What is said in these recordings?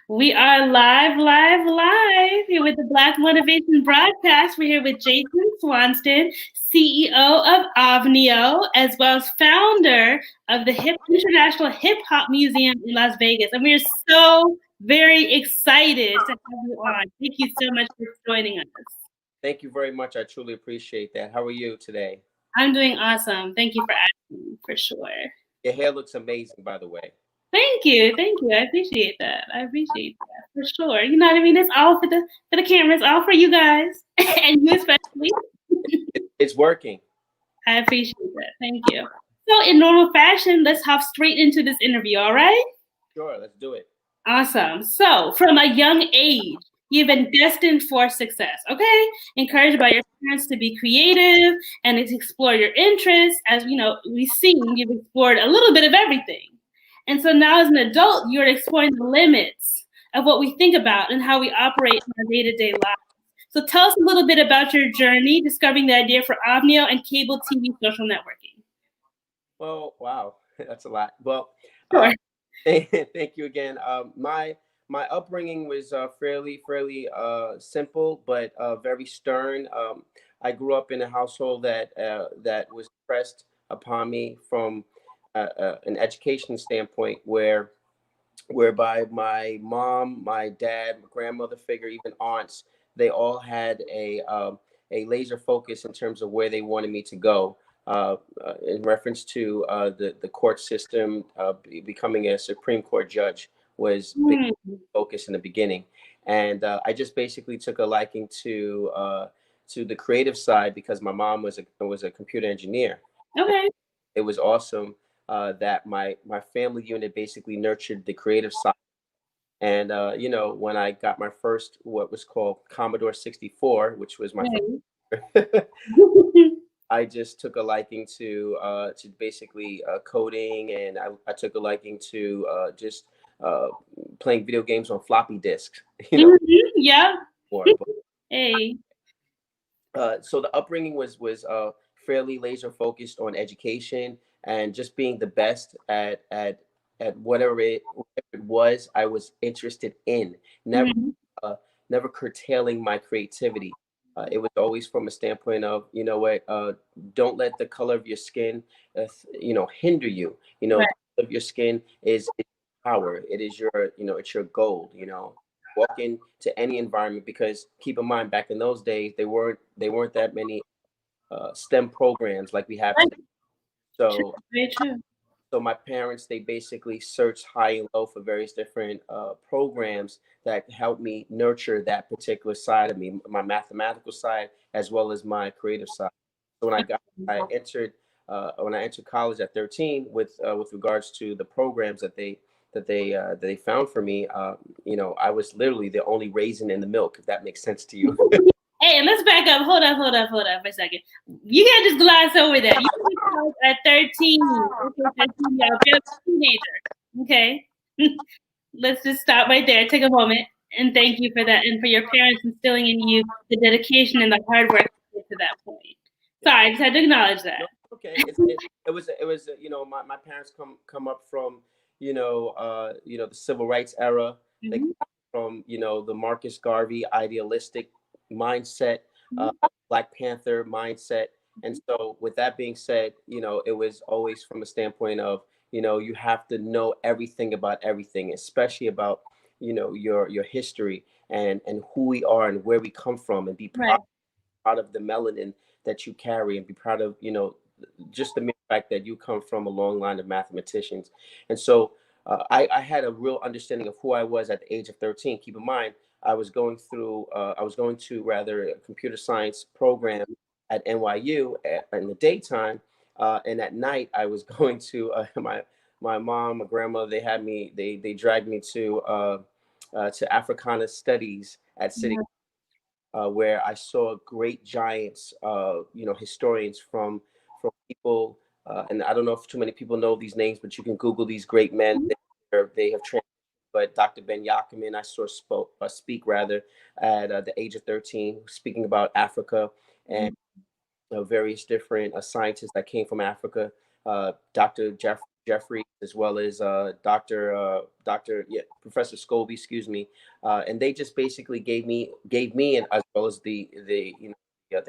We are live here with the Black Motivation Broadcast. We're here with Jason Swanston, CEO of OVNIO, as well as founder of the International Hip Hop Museum in Las Vegas. And we're so very excited to have you on. Thank you so much for joining us. Thank you very much. I truly appreciate that. How are you today? I'm doing awesome. Thank you for asking, for sure. Your hair looks amazing, by the way. Thank you. Thank you. I appreciate that. I appreciate that for sure. You know what I mean? It's all for the cameras, all for you guys and you especially. It's working. I appreciate that. Thank you. So in normal fashion, let's hop straight into this interview, all right? Sure, let's do it. Awesome. So from a young age, you've been destined for success, okay? Encouraged by your parents to be creative and to explore your interests. As you know, we've seen you've explored a little bit of everything. And so now as an adult, you're exploring the limits of what we think about and how we operate in our day-to-day lives. So tell us a little bit about your journey discovering the idea for OVNIO and cable TV social networking. Well, wow, that's a lot. Well, Sure. thank you again. My upbringing was fairly simple, but very stern. I grew up in a household that was pressed upon me from an education standpoint, whereby my mom, my dad, my grandmother figure, even aunts, they all had a laser focus in terms of where they wanted me to go. In reference to the court system, becoming a Supreme Court judge was big Mm, focus in the beginning, and I just basically took a liking to the creative side because my mom was a computer engineer. okay. It was awesome that my family unit basically nurtured the creative side. And when I got my first what was called Commodore 64, which was my Right. first, I just took a liking to basically coding, and I took a liking to just uh, playing video games on floppy disks. Yeah. More. Hey. So the upbringing was fairly laser focused on education and just being the best at whatever it was I was interested in. Never Mhm. uh, never curtailing my creativity. It was always from a standpoint of, you know what, don't let the color of your skin hinder you. Right. The color of your skin is power. It is it's your gold. Walk into any environment, because keep in mind, back in those days they weren't that many STEM programs like we have Right. today. True. So Very true. my parents, they basically searched high and low for various different programs that helped me nurture that particular side of me, my mathematical side as well as my creative side. So when I entered college at 13, with regards to the programs that they found for me, I was literally the only raisin in the milk, if that makes sense to you. Hey, let's back up. Hold up for a second. You can't just gloss over that. You went to college at 13. Okay, 13, you're a teenager. Okay. Let's just stop right there. Take a moment and thank you for that and for your parents instilling in you the dedication and the hard work to get to that point. Sorry, I just had to acknowledge that. No, okay. It was my parents come up from the civil rights era. They Mhm. come from the Marcus Garvey idealistic mindset, uh, Mhm. Black Panther mindset. And so with that being said, it was always from a standpoint of you have to know everything about everything, especially about your history and who we are and where we come from, and be Right. proud of the melanin that you carry, and be proud of just the mere fact that you come from a long line of mathematicians. And so I had a real understanding of who I was at the age of 13. Keep in mind, I was going to rather a computer science program at NYU in the daytime, and at night I was going to my mom, my grandmother. They dragged me to Africana studies at City, Yeah. where I saw great giants, historians from people, and I don't know if too many people know these names, but you can Google these great men. They have trained. But Dr. Ben Yakimin, I saw speak rather at the age of 13, speaking about Africa and various different scientists that came from Africa. Dr. Jeff Jeffrey, as well as Professor Scobie, excuse me, and they just basically gave me and as well as the the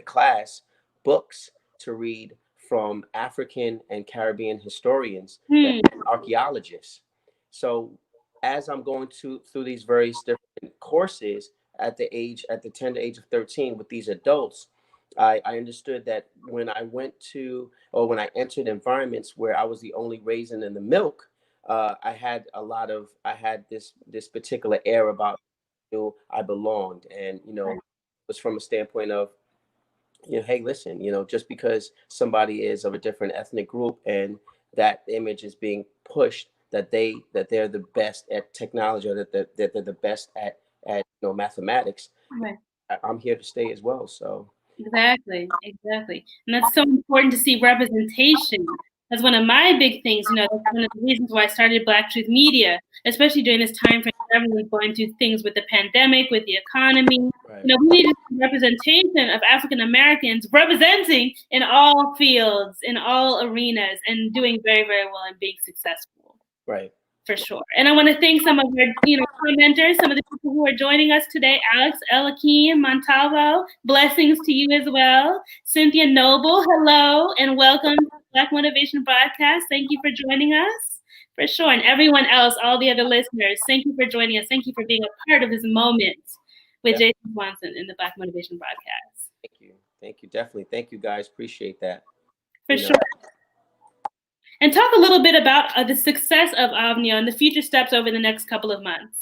class books to read from African and Caribbean historians and Hmm. archaeologists. So as I'm going through these various different courses at the tender age of 13 with these adults, I understood that when I went to or when I entered environments where I was the only raisin in the milk, I had this particular air about I belonged, and Right. it was from a standpoint of hey, listen, just because somebody is of a different ethnic group and that image is being pushed that they're the best at technology or that they're the best at mathematics, Right. I'm here to stay as well. So Exactly, exactly. And that's so important to see representation. That's one of my big things, that's one of the reasons why I started Black Truth Media, especially during this time frame everyone's going through things with the pandemic, with the economy. right, We need representation of African Americans representing in all fields, in all arenas, and doing very, very well and being successful. right. For sure. And I want to thank some of our, commenters, some of the people who are joining us today. Alex Elakim Montalvo, blessings to you as well. Cynthia Noble, hello, and welcome to Black Motivation Podcast. Thank you for joining us. For sure. And everyone else, all the other listeners, thank you for joining us. Thank you for being a part of this moment with Jason Swanston in the Black Motivation Podcast. Thank you. Thank you. Definitely. Thank you, guys. Appreciate that. For sure. And talk a little bit about the success of OVNIO and the future steps over the next couple of months.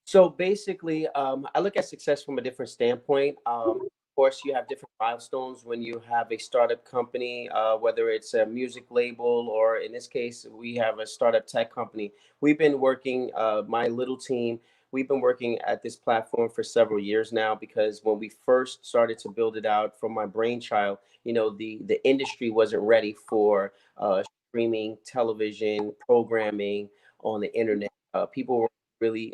So basically, I look at success from a different standpoint. Of course, you have different milestones when you have a startup company, whether it's a music label or in this case, we have a startup tech company. We've been working, my little team, we've been working at this platform for several years now because when we first started to build it out from my brainchild, the industry wasn't ready for streaming television programming on the internet. People were really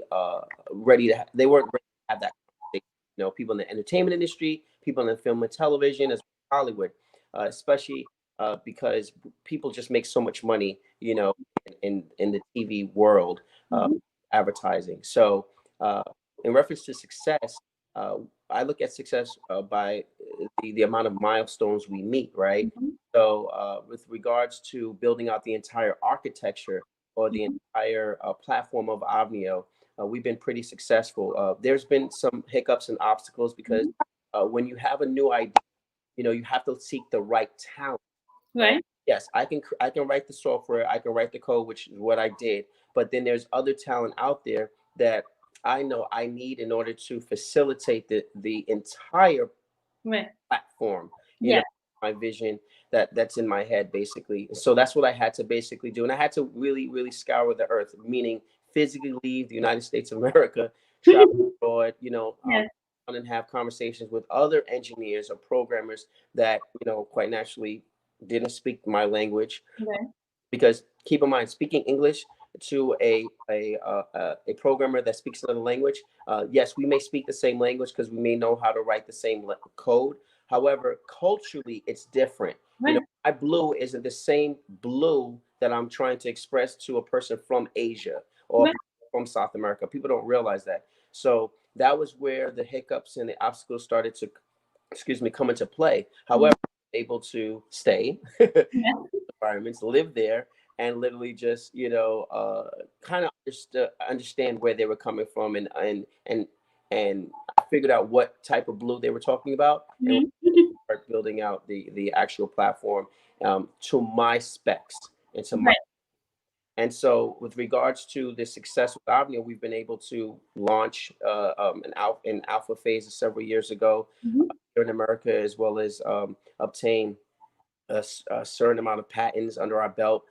ready to they weren't ready to have that conversation. People in the entertainment industry, people in the film and television, as well as Hollywood, especially because people just make so much money, in the TV world, advertising. So, in reference to success, uh, I look at success by the amount of milestones we meet, right? So, with regards to building out the entire architecture or the entire platform of OVNIO, we've been pretty successful. There's been some hiccups and obstacles because when you have a new idea, you have to seek the right talent. Right. Yes, I can write the software, I can write the code, which is what I did. But then there's other talent out there that I know I need in order to facilitate the entire platform. Yeah. My vision that's in my head basically. So that's what I had to basically do, and I had to really, really scour the earth, meaning physically leave the United States of America, travel abroad, Yeah. and have conversations with other engineers or programmers that quite naturally didn't speak my language. Okay. Because keep in mind, speaking English to a programmer that speaks another language, yes, we may speak the same language because we may know how to write the same code. However, culturally, it's different. Right. My blue isn't the same blue that I'm trying to express to a person from Asia or from South America. People don't realize that. So that was where the hiccups and the obstacles started to, come into play. However, able to stay environments, live there, and literally just kind of understand where they were coming from, and I figured out what type of blue they were talking about, and start building out the actual platform to my specs and to my. And so, with regards to the success with OVNIO, we've been able to launch an alpha phase several years ago here in America, as well as obtain a certain amount of patents under our belt.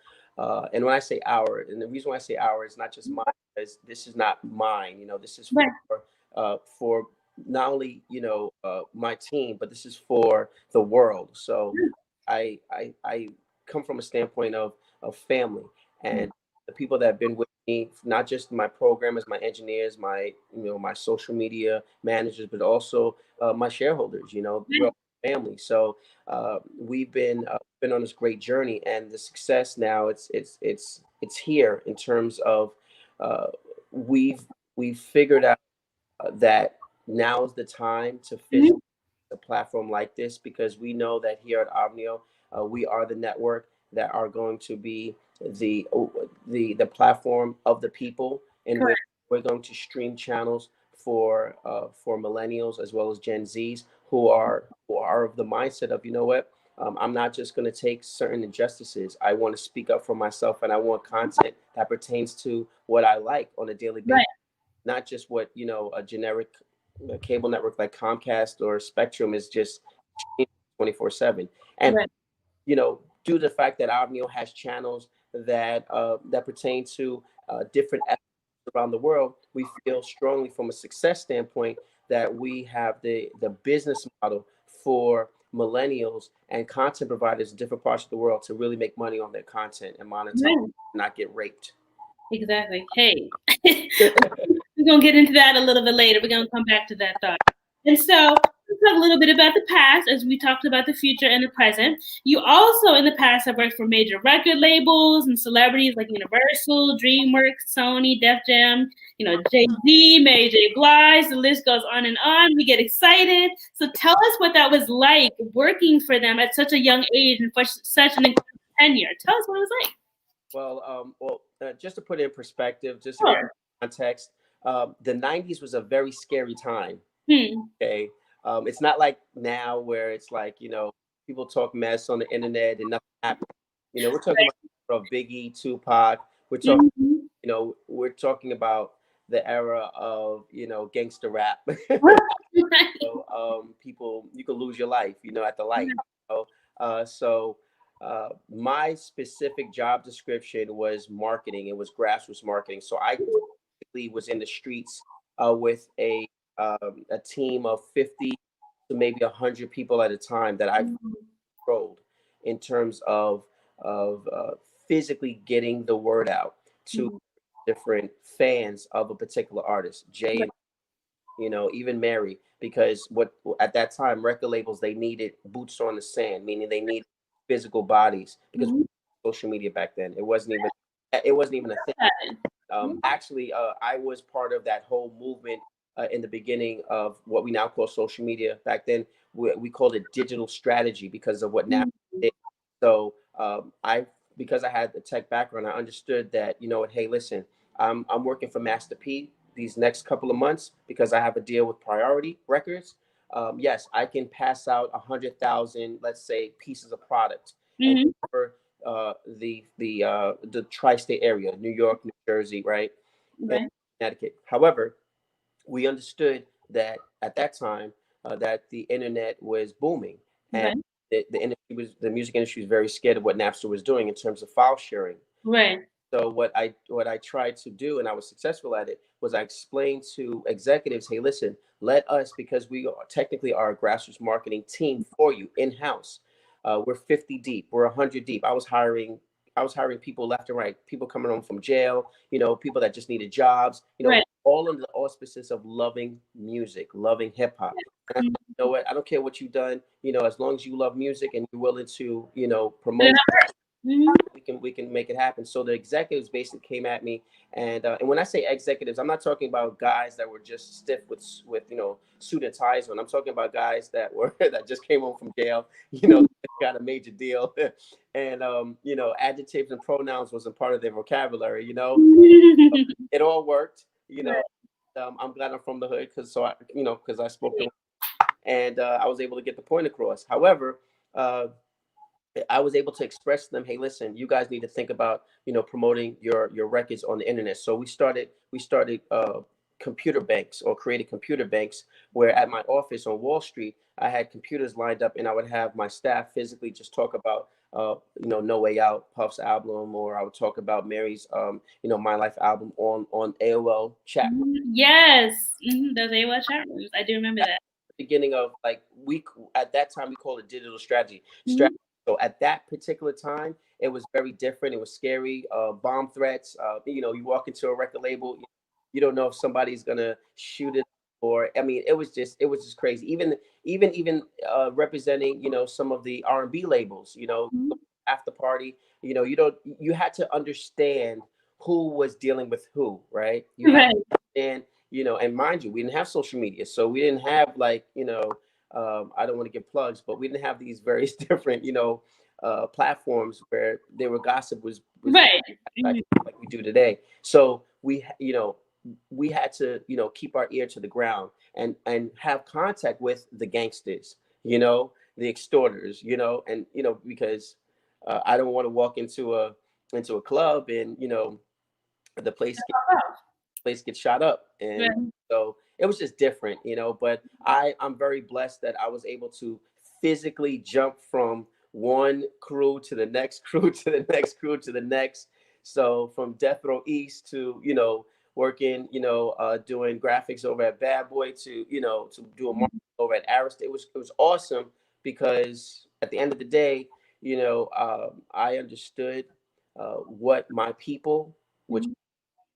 And when I say our, and the reason why I say our is not just mine, because this is not mine. This is for not only my team, but this is for the world. So I come from a standpoint of family and the people that have been with me, not just my programmers, my engineers, my my social media managers, but also my shareholders. family. So we've been on this great journey, and the success now it's here in terms of uh, we've we've figured out that now is the time to Mhm. physically a platform like this, because we know that here at OVNIO, we are the network that are going to be the the platform of the people, in which Correct. we're going to stream channels for millennials as well as Gen Zs who are of the mindset of, you know what, I'm not just going to take certain injustices. I want to speak up for myself, and I want content that pertains to what I like on a daily basis, Right. not just what, you know, a generic cable network like Comcast or Spectrum is just 24/7. And Right. you know, due to the fact that Avnio has channels that pertain to different ethnics around the world, we feel strongly from a success standpoint that we have the business model for millennials and content providers in different parts of the world to really make money on their content and monetize, Right. not get raped. Exactly. Hey, we're gonna get into that a little bit later. We're gonna come back to that thought. And so let's talk a little bit about the past as we talked about the future and the present. You also in the past have worked for major record labels and celebrities like Universal, DreamWorks, Sony, Def Jam, Jay-Z, Mary J. Blige, the list goes on and on. We get excited. So tell us what that was like working for them at such a young age and for such an incredible tenure. Tell us what it was like. Just to put it in perspective, just to give Sure. context, the '90s was a very scary time. Hmm. Okay, it's not like now where it's like, you know, people talk mess on the internet and nothing happens. You know, we're talking about Biggie, Tupac. We're talking, Mhm. you know, we're talking about the era of, you know, gangster rap. Right. So, people, you could lose your life, you know, at the light. You know? My specific job description was marketing. It was grassroots marketing. So I basically was in the streets with a team of 50 to maybe 100 people at a time that I Mhm. controlled in terms of physically getting the word out to Mhm. different fans of a particular artist. Jay, Right. you know, even Mary, because what at that time record labels, they needed boots on the sand, meaning they needed physical bodies, because Mhm. social media back then, it wasn't even a thing. Actually, I was part of that whole movement in the beginning of what we now call social media. Back then, we called it digital strategy because of what now Mhm. did. So I, because I had the tech background, I understood that, you know what, hey, listen, I'm working for Master P these next couple of months because I have a deal with Priority Records. Yes, I can pass out 100,000, let's say, pieces of product and Mhm. cover the tri-state area, New York, New Jersey, right, and Right. Connecticut. However, we understood that at that time that the internet was booming, and Right. the music industry was very scared of what Napster was doing in terms of file sharing. Right. So what I tried to do, and I was successful at it, was I explained to executives, hey, listen, let us, because we are technically our grassroots marketing team for you in house. We're 50 deep, we're 100 deep. I was hiring people left and right, people coming home from jail, you know, people that just needed jobs, you know, Right. all under the auspices of loving music, loving hip hop. And I said, Mhm. you know what? I don't care what you've done, you know, as long as you love music and you're willing to, you know, Put it promote, up. Mhm. we can make it happen. So the executives basically came at me, and when I say executives, I'm not talking about guys that were just stiff with you know, suit and ties on. I'm talking about guys that were that just came home from jail, you know, got a major deal, and you know, adjectives and pronouns wasn't part of their vocabulary. You know, it all worked. You know, Right. I'm glad I'm from the hood because because I spoke the, and I was able to get the point across. However. I was able to express to them, hey, listen, you guys need to think about, you know, promoting your records on the internet. So we started computer banks, or created computer banks, where at my office on Wall Street, I had computers lined up, and I would have my staff physically just talk about you know, No Way Out, Puff's album, or I would talk about Mary's you know, My Life album on AOL chat. Mhm. Yes. Those AOL chat rooms. I do remember that. Beginning of like we at that time we called it digital strategy. Mhm. So at that particular time, it was very different. It was scary. Bomb threats. You know, you walk into a record label, you don't know if somebody's gonna shoot it or I mean, it was just crazy. Even representing, some of the R&B labels, Mhm. after party, you had to understand who was dealing with who, right? You had Right, to understand, and mind you, we didn't have social media, so we didn't have like, I don't want to give plugs, but we didn't have these various different, platforms where there were gossip was right. like, Mhm. like we do today. So we had to, keep our ear to the ground and have contact with the gangsters, the extorters, and because I don't want to walk into a club and the place gets shot up, and Right. so it was just different, but I'm very blessed that I was able to physically jump from one crew to the next crew to the next crew to the next. So from Death Row East to working, doing graphics over at Bad Boy to to do a marketing over at Arista. It was awesome because at the end of the day, I understood what my people, which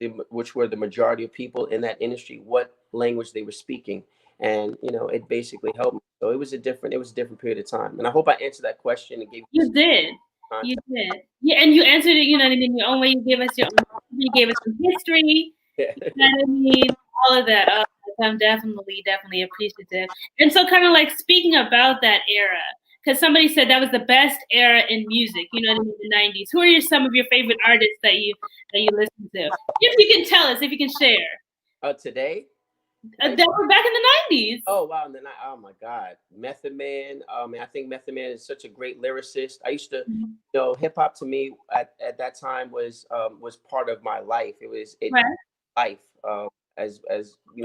Mhm. which were the majority of people in that industry, what language they were speaking, and it basically helped me. So it was a different period of time, and I hope I answered that question and gave you You some did. You context. did. Yeah, and you answered it, you know what I mean, your own way. You gave us your own, you gave us some history. You know what I mean? All of that. I'm definitely appreciative. And so, kind of like speaking about that era, because somebody said that was the best era in music. You know what I mean? The '90s. Who are some of your favorite artists that you listen to? If you can tell us, if you can share, Today, that were back in the '90s. oh wow, and then oh my God, Method Man. And I think Method Man is such a great lyricist. I used to, hip hop to me at that time was part of my life. It Right. life, as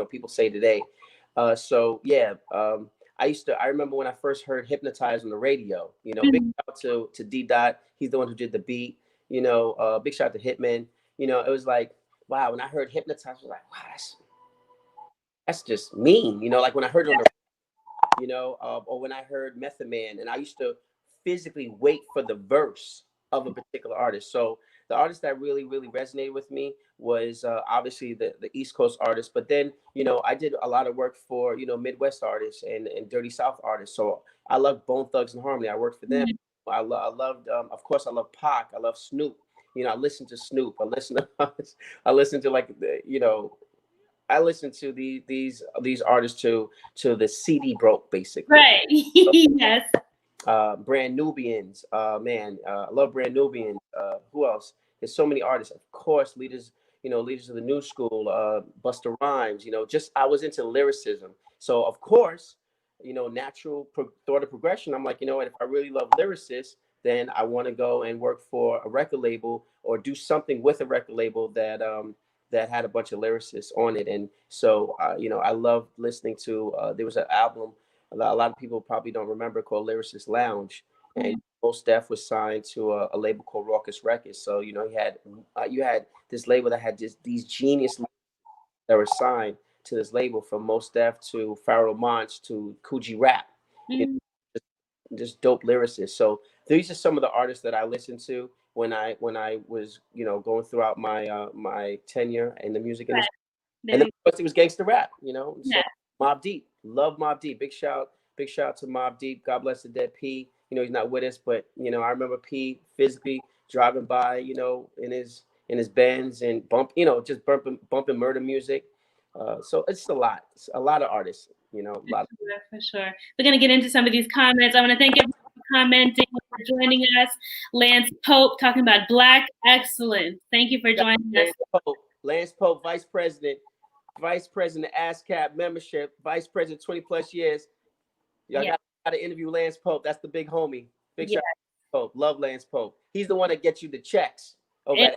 people say today. So yeah, I remember when I first heard "Hypnotize" on the radio. Big Mhm. shout out to D Dot. He's the one who did the beat. Big shout out to Hitman. It was like wow. When I heard "Hypnotize," I was like wow, that's just mean. Like when I heard it on the or when I heard Method Man, and I used to physically wait for the verse of a particular artist. So the artist that really, really resonated with me was obviously the East Coast artist, but then I did a lot of work for Midwest artists and Dirty South artists. So I love Bone Thugs and Harmony. I worked for them. Mhm. I loved, of course, I love Pac. I love Snoop. I listen to Snoop. I listen to I listen to like I listen to these artists to the CD broke basically. Right. Yes. Brand Nubians, man, I love Brand Nubians. Who else? There's so many artists, of course, leaders of the new school, Busta Rhymes. Just I was into lyricism, so of course, natural thought of progression. I'm like, what? If I really love lyricists, then I want to go and work for a record label or do something with a record label that had a bunch of lyricists on it. And so, I love listening to. There was an album a lot of people probably don't remember called Lyricist Lounge, and Mhm. Most Def was signed to a label called Raucous Records. So you had this label that had these genius that were signed to this label, from Most Def to Pharoah Monch to Coogee Rap. You Mhm. know, just dope lyricists. So these are some of the artists that I listened to when I was going throughout my tenure in the music Right. industry. And There then you of course it was gangster rap, and go. so Mobb Deep, love Mobb Deep. Big shout to Mobb Deep. God bless the dead P. He's not with us, but I remember P physically driving by, in his Benz and just bumping murder music. So it's a lot. It's a lot of artists, a lot. For sure. We're going to get into some of these comments. I want to thank everyone for commenting, for joining us. Lance Pope talking about Black excellence. Thank you for joining us. Lance Pope, Vice President ASCAP membership, Vice President 20 plus years. Y'all Yeah. got to interview Lance Pope. That's the big homie. Big Yeah. shout out to Pope. Love Lance Pope. He's the one that gets you the checks over Hey,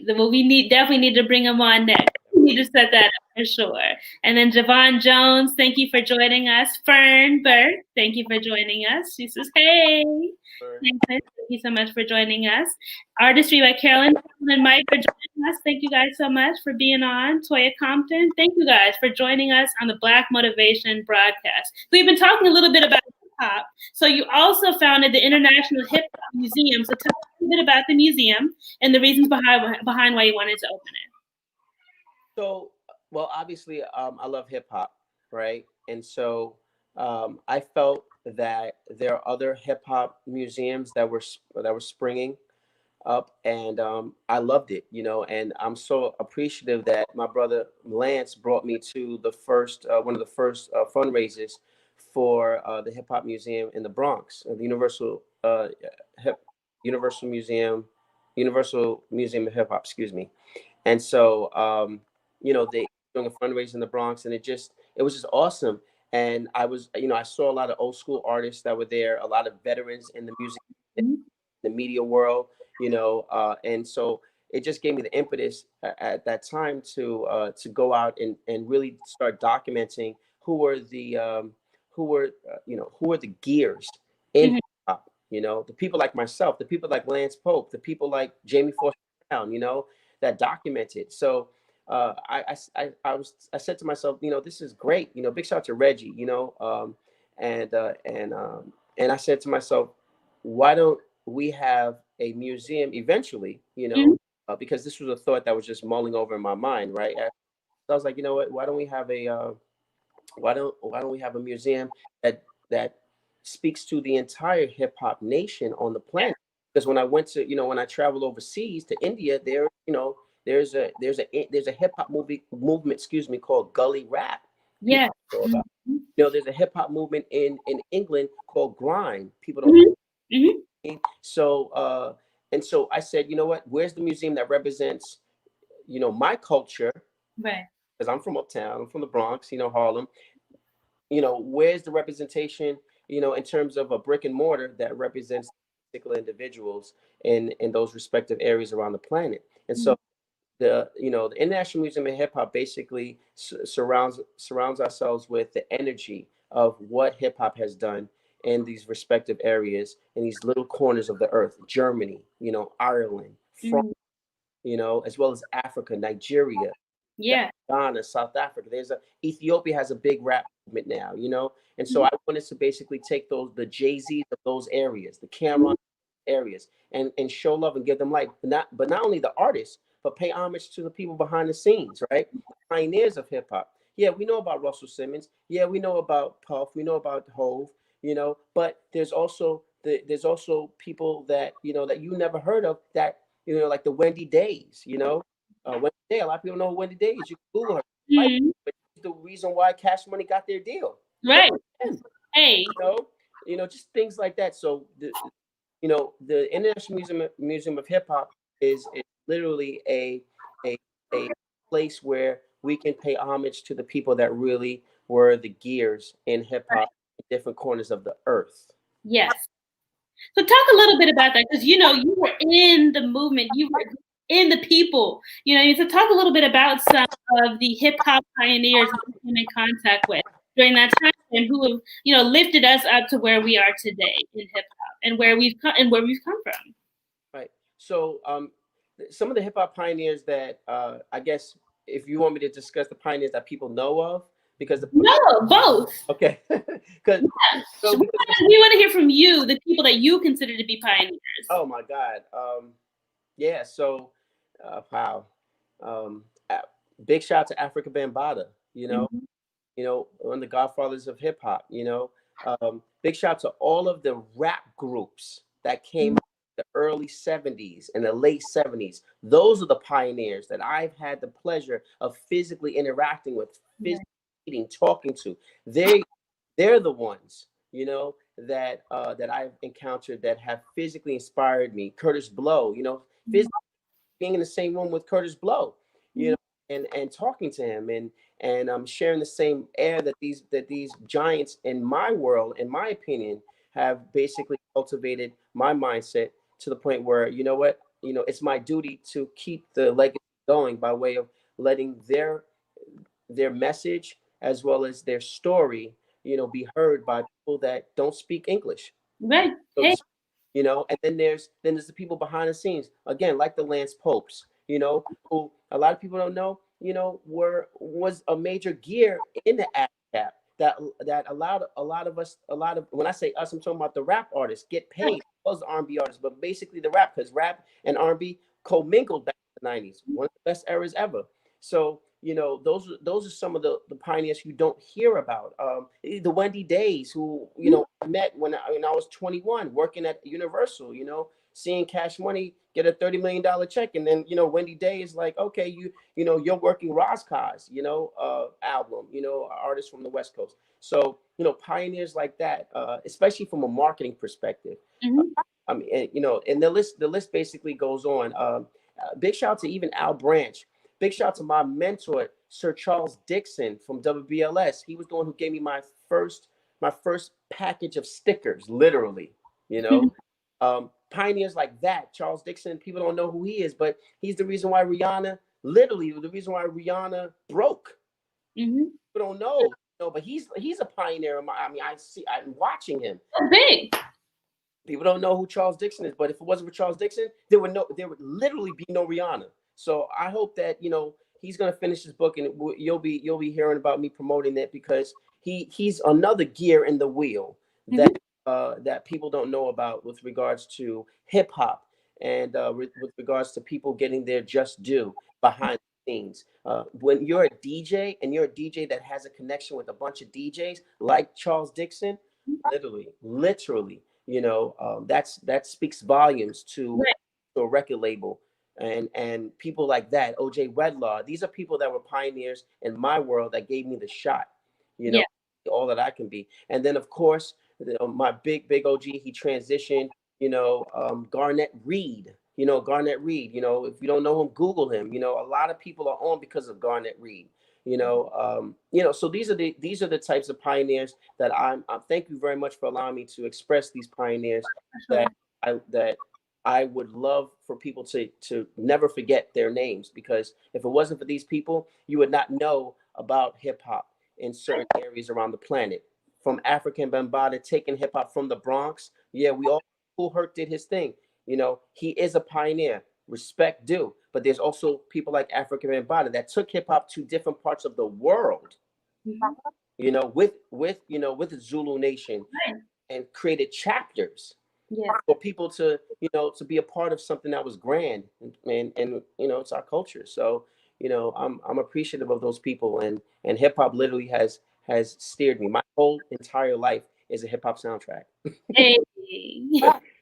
at. well, we definitely need to bring him on next. We need to set that up for sure. And then Javon Jones, thank you for joining us. Fern Burke, thank you for joining us. She says, hey. Thank you so much for joining us. Artistry by Carolyn and Mike for joining us. Thank you guys so much for being on. Toya Compton, thank you guys for joining us on the Black Motivation broadcast. We've been talking a little bit about hip hop. So you also founded the International Hip Hop Museum. So tell us a little bit about the museum and the reasons behind why you wanted to open it. So Well, obviously, I love hip hop, right? And so I felt that there are other hip hop museums that were springing up, and I loved it, you know. And I'm so appreciative that my brother Lance brought me to the first one of the first fundraisers for the Hip Hop Museum in the Bronx, the Hip Universal Museum, Universal Museum of Hip Hop, excuse me. And so you know, they doing a fundraiser in the Bronx, and it was just awesome. And I was, you know, I saw a lot of old school artists that were there, a lot of veterans in the music, Mhm. the media world, you know, and so it just gave me the impetus at that time to go out and really start documenting who were you know, who are the gears in hip Mhm. hop, you know, the people like myself, the people like Lance Pope, the people like Jamie Foster Brown, you know, that documented. So I said to myself, you know, this is great, you know, big shout out to Reggie, you know, and I said to myself, why don't we have a museum eventually, you know, Mhm. because this was a thought that was just mulling over in my mind, right? So I was like, you know what, why don't we have a why don't we have a museum that speaks to the entire hip hop nation on the Yeah. planet? Because when I went to, you know, when I traveled overseas to India, there, you know, there's a hip hop movement, excuse me, called gully rap. People Yeah. don't know Mhm. about. You know, there's a hip hop movement in England called grime. People don't. Mhm. Mhm. So and so I said, you know what? Where's the museum that represents, you know, my culture? Right. Because I'm from uptown, I'm from the Bronx, you know, Harlem. You know, where's the representation, you know, in terms of a brick and mortar that represents particular individuals in those respective areas around the planet? And Mhm. so the, you know, the International Museum of Hip Hop basically surrounds ourselves with the energy of what hip hop has done in these respective areas, in these little corners of the earth: Germany, you know, Ireland, France, Mhm. you know, as well as Africa, Nigeria, Yeah. Ghana, South Africa. There's a Ethiopia has a big rap movement now, you know, and so Mhm. I wanted to basically take the Jay-Z's of those areas, the Cameron Mhm. areas, and show love and give them life. Not only the artists, but pay homage to the people behind the scenes, right? The pioneers of hip hop. Yeah, we know about Russell Simmons. Yeah, we know about Puff. We know about Hove. You know, but there's also people that, you know, that you never heard of, that, you know, like the Wendy Days. You know, Wendy Day. A lot of people know who Wendy Day is. You can Google her. Right? Mhm. But she's the reason why Cash Money got their deal. Shout Right. out to them. Hey. You know, just things like that. So you know, the International Museum of Hip Hop is literally a a place where we can pay homage to the people that really were the gears in hip hop in different corners of the earth. Yes. So talk a little bit about that, because you know you were in the movement, you were in the people. You know, so talk a little bit about some of the hip hop pioneers you came in contact with during that time, and who have, you know, lifted us up to where we are today in hip hop, and where we've come from. Right. So some of the hip hop pioneers that I guess, if you want me to discuss the pioneers that people know of, because the No, both. okay, because So so because we want to hear from you, the people that you consider to be pioneers. oh my God. Yeah, so wow. Um, a- Big shout out to Africa Bambaataa, Mhm. you know, one of the godfathers of hip hop, you know. Big shout out to all of the rap groups that came out in the early 70s and the late 70s. Those are the pioneers that I've had the pleasure of physically interacting with, physically meeting, talking to. They they're the ones, you know, that I've encountered that have physically inspired me. Curtis Blow, you know, physically being in the same room with Curtis Blow, you know, and talking to him, and sharing the same air that these giants in my world, in my opinion, have basically cultivated my mindset to the point where, you know what, you know, it's my duty to keep the legacy going by way of letting their message as well as their story, you know, be heard by people that don't speak English, Right. so to Hey. speak, you know. And then there's the people behind the scenes, again, like the Lance Popes, you know, who a lot of people don't know, you know, was a major gear in the ASCAP that allowed a lot of, when I say us, I'm talking about the rap artists, get paid, as well as the R&B artists, but basically the rap, because rap and R&B commingled back in the 90s, one of the best eras ever. So those are some of the pioneers you don't hear about. The Wendy Days, who I met when I was 21, working at Universal. Seeing Cash Money get a $30 million check, and then Wendy Day is like, okay, you're working Roscoe's album, artists from the West Coast. So pioneers like that, especially from a marketing perspective. I mean, and the list basically goes on. Big shout out to even Al Branch. Big shout out to my mentor, Sir Charles Dixon from WBLS. He was the one who gave me my first package of stickers, literally. Pioneers like that. Charles Dixon, people don't know who he is, but he's the reason why Rihanna, literally the reason why Rihanna broke. People don't know, but he's a pioneer. I'm watching him. Big. People don't know who Charles Dixon is, but if it wasn't for Charles Dixon, there would literally be no Rihanna. So I hope that he's gonna finish his book, and you'll be hearing about me promoting it, because he's another gear in the wheel that people don't know about with regards to hip hop, and with regards to people getting their just due behind the scenes. When you're a DJ, and you're a DJ that has a connection with a bunch of DJs like Charles Dixon, literally, that speaks volumes to a record label. And people like that, OJ Wedlaw, these are people that were pioneers in my world that gave me the shot, all that I can be. And then, of course, my big OG, he transitioned, Garnett Reed. Garnett Reed, if you don't know him, Google him. A lot of people are on because of Garnett Reed. So these are the types of pioneers that I thank you very much for allowing me to express these pioneers that I would love for people to never forget their names, because if it wasn't for these people, you would not know about hip hop in certain areas around the planet. From African Bambaataa taking hip hop from the Bronx, we all, Kool Herc did his thing. He is a pioneer. Respect due. But there's also people like African Bambaataa that took hip hop to different parts of the world. With the Zulu Nation, and created chapters for people to be a part of something that was grand, and it's our culture. So I'm appreciative of those people, and hip hop literally has steered me. My whole entire life is a hip hop soundtrack. Hey,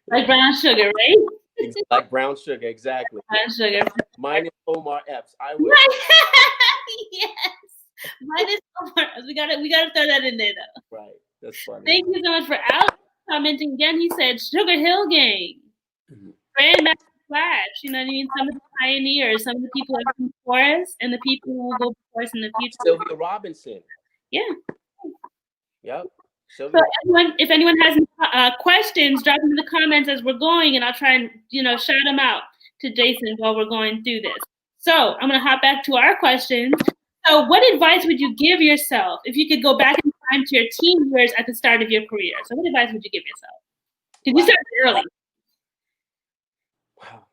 like Brown Sugar, right? Like Brown Sugar, exactly. Brown Sugar. Mine is Omar Epps. I would. Yes. Mine is Omar Epps. We gotta throw that in there, though. Right. That's funny. Thank you so much for Alex commenting again. He said Sugar Hill Gang, Grandmaster Flash. You know what I mean? Some of the pioneers, some of the people that come before us, and the people who will go before us in the future. Sylvia Robinson. Yeah. Yep. So if anyone has any questions, drop them in the comments as we're going, and I'll try and shout them out to Jason while we're going through this. So I'm gonna hop back to our questions. So what advice would you give yourself if you could go back in time to your teen years at the start of your career? So what advice would you give yourself? Did you start early? Wow.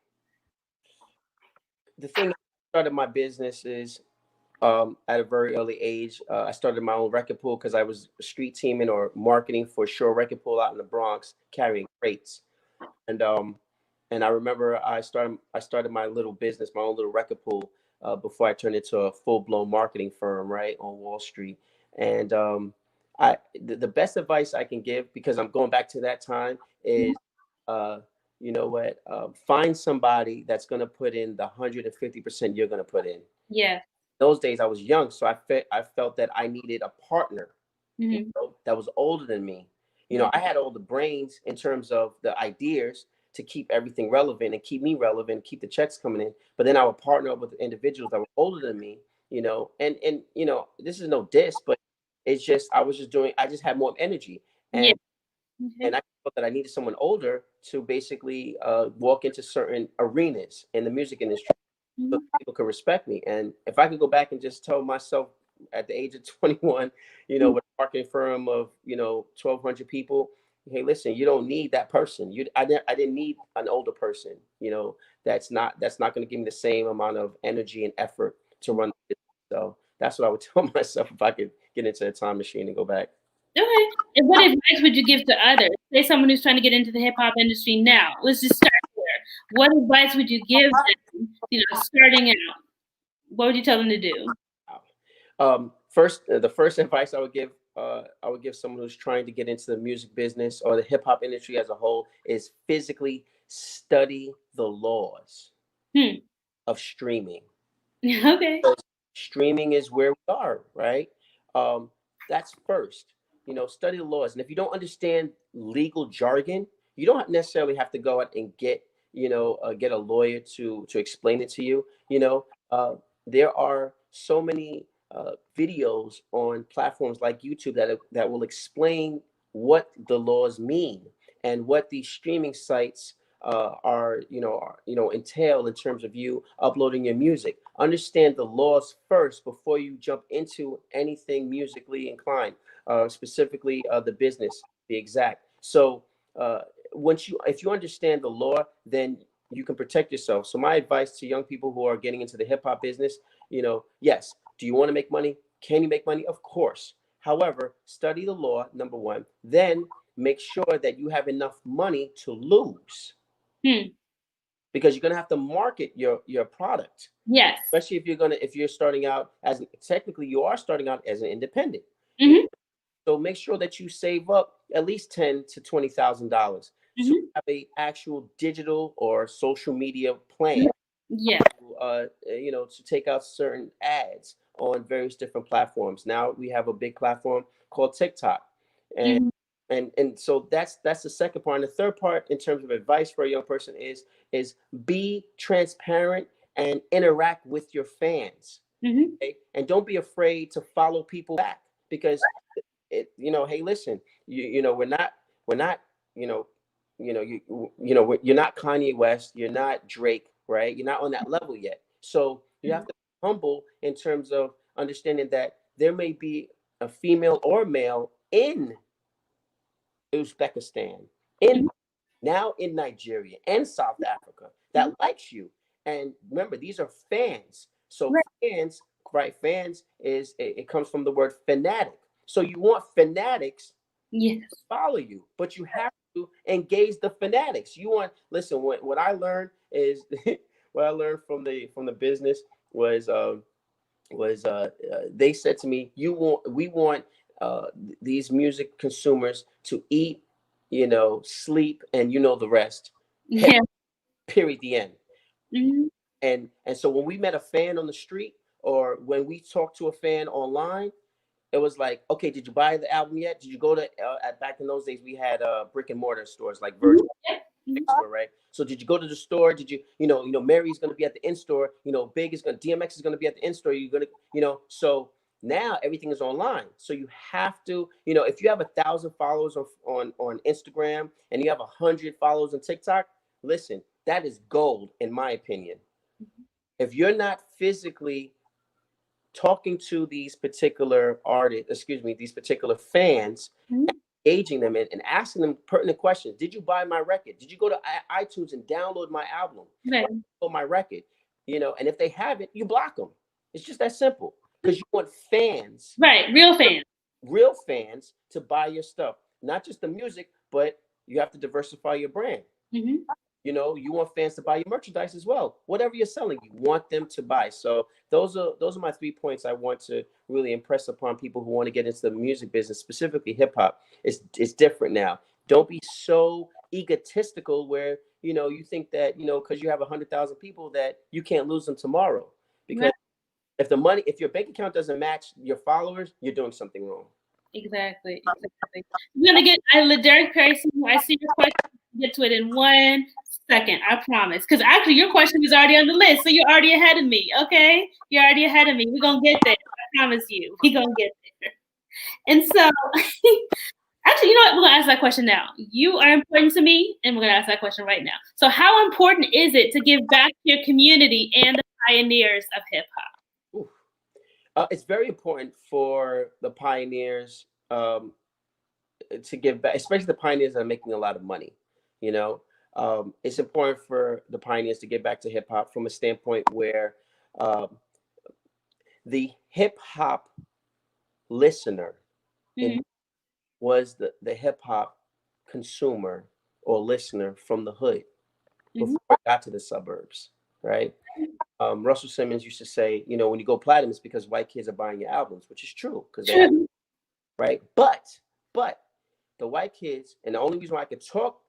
The thing that started my business is at a very early age. I started my own record pool because I was street teaming or marketing for Sure Record Pool out in the Bronx, carrying crates. And I remember I started my little business, my own little record pool, before I turned into a full-blown marketing firm, right, on Wall Street. And the best advice I can give, because I'm going back to that time, is find somebody that's going to put in the 150% you're going to put in. Yeah. Those days I was young, so I felt that I needed a partner that was older than me. I had all the brains in terms of the ideas to keep everything relevant and keep me relevant, keep the checks coming in. But then I would partner up with individuals that were older than me, and this is no diss, but it's just I just had more energy, and and I felt that I needed someone older to basically walk into certain arenas in the music industry. So people could respect me. And if I could go back and just tell myself at the age of 21, with a marketing firm of 1,200 people, hey, listen, you don't need that person. I didn't need an older person. That's not going to give me the same amount of energy and effort to run the business. So that's what I would tell myself if I could get into a time machine and go back. Okay. And what advice would you give to others? Say someone who's trying to get into the hip hop industry now. Let's just start there. What advice would you give them, starting out? What would you tell them to do? First, the first advice I would give someone who's trying to get into the music business or the hip hop industry as a whole is physically study the laws Hmm. of streaming. Okay. Streaming is where we are, right? That's first. Study the laws, and if you don't understand legal jargon, you don't necessarily have to go out and get a lawyer to explain it to you. There are so many videos on platforms like YouTube that will explain what the laws mean and what these streaming sites entail in terms of you uploading your music. Understand the laws first before you jump into anything musically inclined, specifically the business, the exact. So uh, if you understand the law, then you can protect yourself. So my advice to young people who are getting into the hip hop business, yes, do you want to make money? Can you make money? Of course. However, study the law, number one. Then make sure that you have enough money to lose, Hmm. because you're gonna have to market your product, Yes. especially if you're starting out technically you are starting out as an independent. Mm-hmm. So make sure that you save up at least $10,000 to $20,000 to Mm-hmm. have a actual digital or social media plan. Yeah. To take out certain ads on various different platforms. Now we have a big platform called TikTok, and Mm-hmm. so that's the second part. And the third part, in terms of advice for a young person, is be transparent and interact with your fans. Mm-hmm. Okay? And don't be afraid to follow people back, because hey, listen, we're not you know you're not Kanye West, you're not Drake, right? You're not on that level yet. So you have to be humble in terms of understanding that there may be a female or male in Uzbekistan, in Mm-hmm. now in Nigeria and South Africa that likes you. And remember, these are fans. So Right. fans, right? Fans it comes from the word fanatic. So you want fanatics to Yes. follow you, but you have to engage the fanatics. You want listen. What I learned is what I learned from the business was they said to me, we want uh, these music consumers to eat, sleep, and the rest. Hip, Yeah. period, the end. Mm-hmm. And so when we met a fan on the street, or when we talked to a fan online, it was like, okay, did you buy the album yet? Did you go to back in those days we had brick and mortar stores like Mm-hmm. Virgil Yep. store, right? So did you go to the store? Did you, Mary's going to be at the in store, Big is going to, DMX is going to be at the in store. You're going to, so now everything is online. So you have to, if you have 1,000 followers on Instagram and you have 100 followers on TikTok, listen, that is gold in my opinion. If you're not physically talking to these particular artists, excuse me, these particular fans, Mm-hmm. engaging them and asking them pertinent questions. Did you buy my record? Did you go to iTunes and download my album Right. or my record? And if they haven't, you block them. It's just that simple, because you want fans, Right. Real fans. real fans, to buy your stuff, not just the music, but you have to diversify your brand. Mm-hmm. You want fans to buy your merchandise as well. Whatever you're selling, you want them to buy. So those are my 3 points I want to really impress upon people who want to get into the music business, specifically hip hop. It's different now. Don't be so egotistical where you think that because you have 100,000 people that you can't lose them tomorrow. Because Right. if your bank account doesn't match your followers, you're doing something wrong. Exactly. Exactly. I'm gonna get. Derek Perry. I see your question. Get to it in 1 second. I promise. Because actually, your question is already on the list, so you're already ahead of me. Okay, you're already ahead of me. We're gonna get there. I promise you. We're gonna get there. And so, actually, you know what? We're gonna ask that question now. You are important to me, and we're gonna ask that question right now. So, how important is it to give back to your community and the pioneers of hip hop? Oof. It's very important for the pioneers, to give back, especially the pioneers that are making a lot of money. You know, it's important for the pioneers to get back to hip hop from a standpoint where um, the hip hop listener in Mm-hmm. was the hip hop consumer or listener from the hood Mm-hmm. before it got to the suburbs, right? Russell Simmons used to say, you know, when you go platinum, it's because white kids are buying your albums, which is true because they have, True. right? But the white kids, and the only reason why I could talk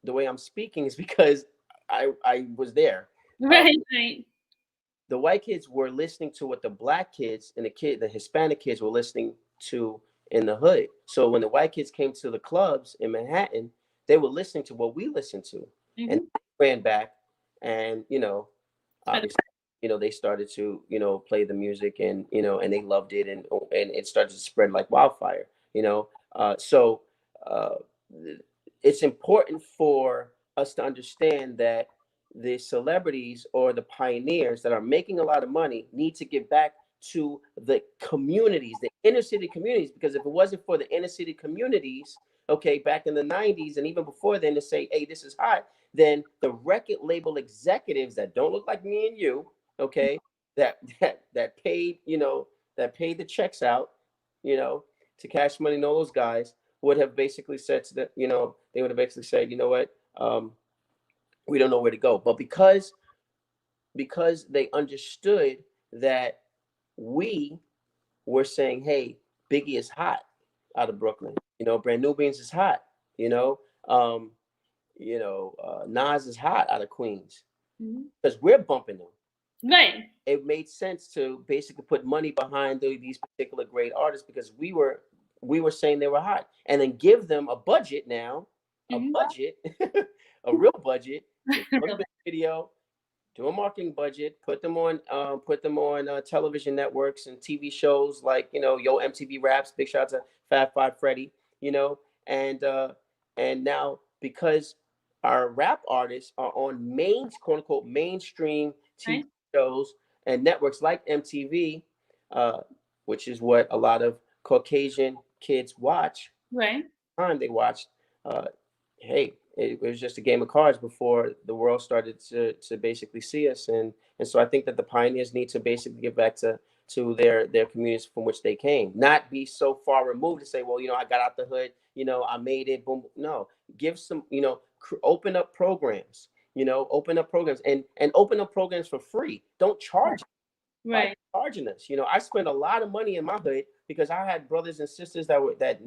the way I'm speaking is because I was there. Right, right. The white kids were listening to what the black kids and the Hispanic kids were listening to in the hood. So when the white kids came to the clubs in Manhattan, they were listening to what we listened to, and ran back, and obviously, they started to play the music, and and they loved it, and it started to spread like wildfire. So uh, it's important for us to understand that the celebrities or the pioneers that are making a lot of money need to get back to the communities, the inner city communities, because if it wasn't for the inner city communities, okay, back in the 90s and even before then, to say, hey, this is hot, then the record label executives that don't look like me and you, okay, that paid, that paid the checks out, to Cash Money and all those guys, would have basically said to the, they would have basically said, you know what, we don't know where to go. But because they understood that we were saying, hey, Biggie is hot out of Brooklyn, Brand New Beans is hot, you know, um, Nas is hot out of Queens, because we're bumping them. Right. It made sense to basically put money behind these particular great artists because we were saying they were hot, and then give them a budget now, a budget, a real budget, to go to the video, do a marketing budget, put them on television networks and TV shows like Yo MTV Raps. Big shout out to Fab Five Freddy, and now because our rap artists are on quote unquote mainstream TV Right. shows and networks like MTV, uh, which is what a lot of Caucasian kids watch. Right. Time they watched, uh, hey, it was just a game of cards before the world started to basically see us, and so I think that the pioneers need to basically get back to their communities from which they came, not be so far removed to say, well, I got out the hood, I made it, boom. No, give some, open up programs, open up programs, and open up programs for free. Don't charge by Right. charging us. I spent a lot of money in my hood because I had brothers and sisters that were that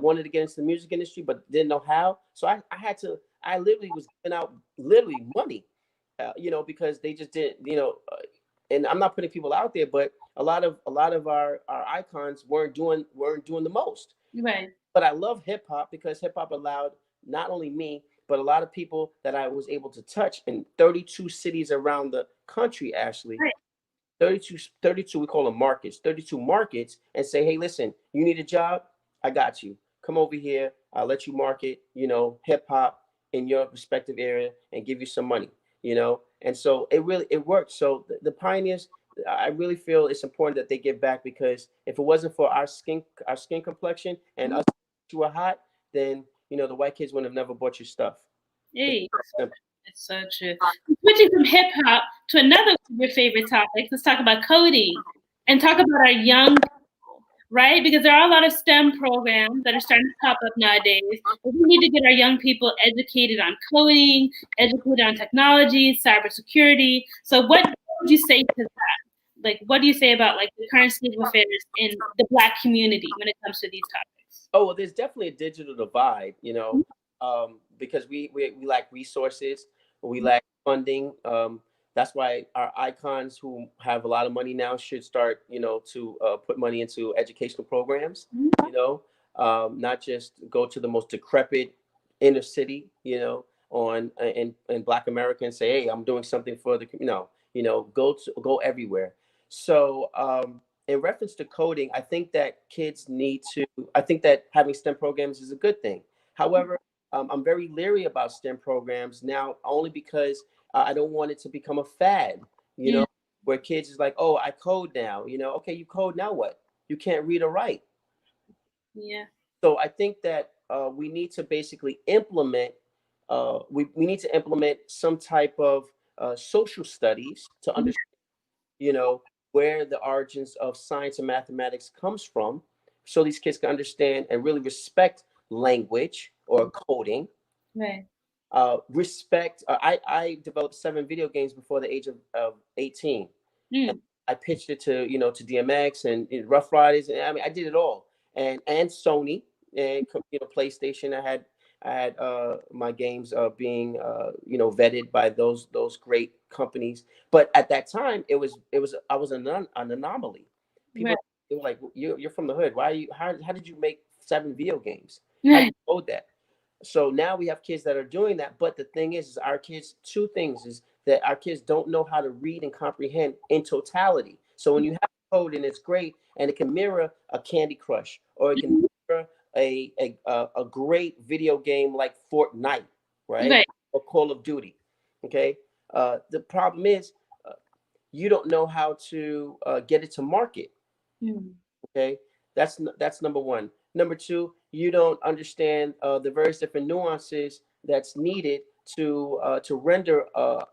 wanted to get into the music industry but didn't know how. So I literally was giving out literally money, because they just didn't, and I'm not putting people out there, but a lot of our icons weren't doing the most. Right. But I love hip hop because hip hop allowed not only me, but a lot of people that I was able to touch in 32 cities around the country, Ashley. Right. 32, we call them markets, 32 markets, and say, hey, listen, you need a job? I got you. Come over here. I'll let you market, hip hop in your respective area and give you some money, And so it worked. So the pioneers, I really feel it's important that they get back, because if it wasn't for our skin complexion and us, you were hot, then, the white kids would have never bought your stuff. Hey, Simple. it's so true. Switching from hip hop to another of your favorite topics, let's talk about coding and talk about our young people, right? Because there are a lot of STEM programs that are starting to pop up nowadays. But we need to get our young people educated on coding, educated on technology, cybersecurity. So, what would you say to that? Like, what do you say about like the current state of affairs in the Black community when it comes to these topics? Oh, well, there's definitely a digital divide, because we lack resources, we lack funding. That's why our icons who have a lot of money now should start, to put money into educational programs, not just go to the most decrepit inner city, on in Black America and say, hey, I'm doing something for the, go everywhere. So, in reference to coding, I think that I think that having STEM programs is a good thing. However, I'm very leery about STEM programs now, only because I don't want it to become a fad, Yeah. where kids is like, oh, I code now, okay, you code, now what? You can't read or write. Yeah. So I think that we need to basically implement, we need to implement some type of social studies to understand, where the origins of science and mathematics comes from, so these kids can understand and really respect language or coding. Right. Respect. I developed 7 video games before the age of 18. And Mm. I pitched it to to DMX and Rough Riders, and I mean I did it all, and Sony and PlayStation. I had my games being vetted by those great companies. But at that time, it was I was an anomaly. People, Right. they were like, you're from the hood. Why are you? How did you make 7 video games? How did Right. you code that? So now we have kids that are doing that. But the thing is our kids, two things is that our kids don't know how to read and comprehend in totality. So when you have code and it's great and it can mirror a Candy Crush or it can Mhm. mirror a great video game like Fortnite, right? Right. Or Call of Duty. Okay. The problem is you don't know how to get it to market. Mm. Okay, that's number one. Number two, you don't understand the various different nuances that's needed to render a